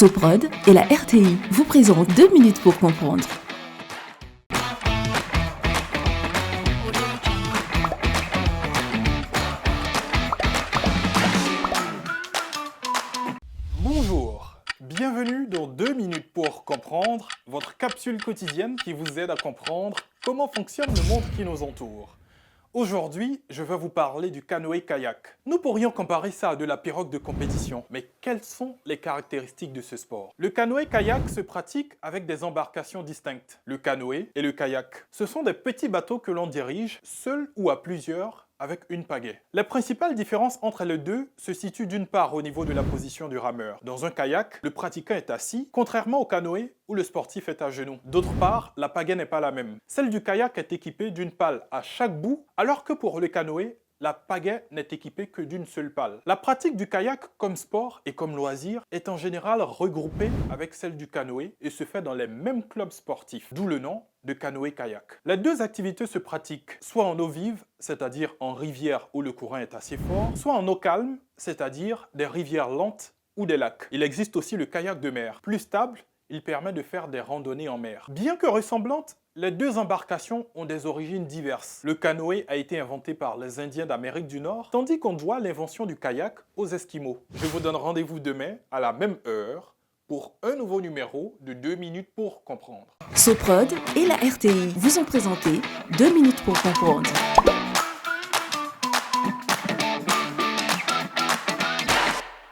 Soprod et la RTI vous présentent 2 minutes pour comprendre. Bonjour, bienvenue dans 2 minutes pour comprendre, votre capsule quotidienne qui vous aide à comprendre comment fonctionne le monde qui nous entoure. Aujourd'hui, je vais vous parler du canoë-kayak. Nous pourrions comparer ça à de la pirogue de compétition, mais quelles sont les caractéristiques de ce sport? Le canoë-kayak se pratique avec des embarcations distinctes, le canoë et le kayak. Ce sont des petits bateaux que l'on dirige, seul ou à plusieurs, avec une pagaie. Les principales différences entre les deux se situent d'une part au niveau de la position du rameur. Dans un kayak, le pratiquant est assis, contrairement au canoë où le sportif est à genoux. D'autre part, la pagaie n'est pas la même. Celle du kayak est équipée d'une pale à chaque bout, alors que pour le canoë, la pagaie n'est équipée que d'une seule pale. La pratique du kayak comme sport et comme loisir est en général regroupée avec celle du canoë et se fait dans les mêmes clubs sportifs, d'où le nom de canoë-kayak. Les deux activités se pratiquent soit en eau vive, c'est-à-dire en rivière où le courant est assez fort, soit en eau calme, c'est-à-dire des rivières lentes ou des lacs. Il existe aussi le kayak de mer. Plus stable, il permet de faire des randonnées en mer. Bien que ressemblantes, les deux embarcations ont des origines diverses. Le canoë a été inventé par les Indiens d'Amérique du Nord, tandis qu'on doit l'invention du kayak aux Esquimaux. Je vous donne rendez-vous demain à la même heure pour un nouveau numéro de 2 minutes pour comprendre. Soprod et la RTI vous ont présenté 2 minutes pour comprendre.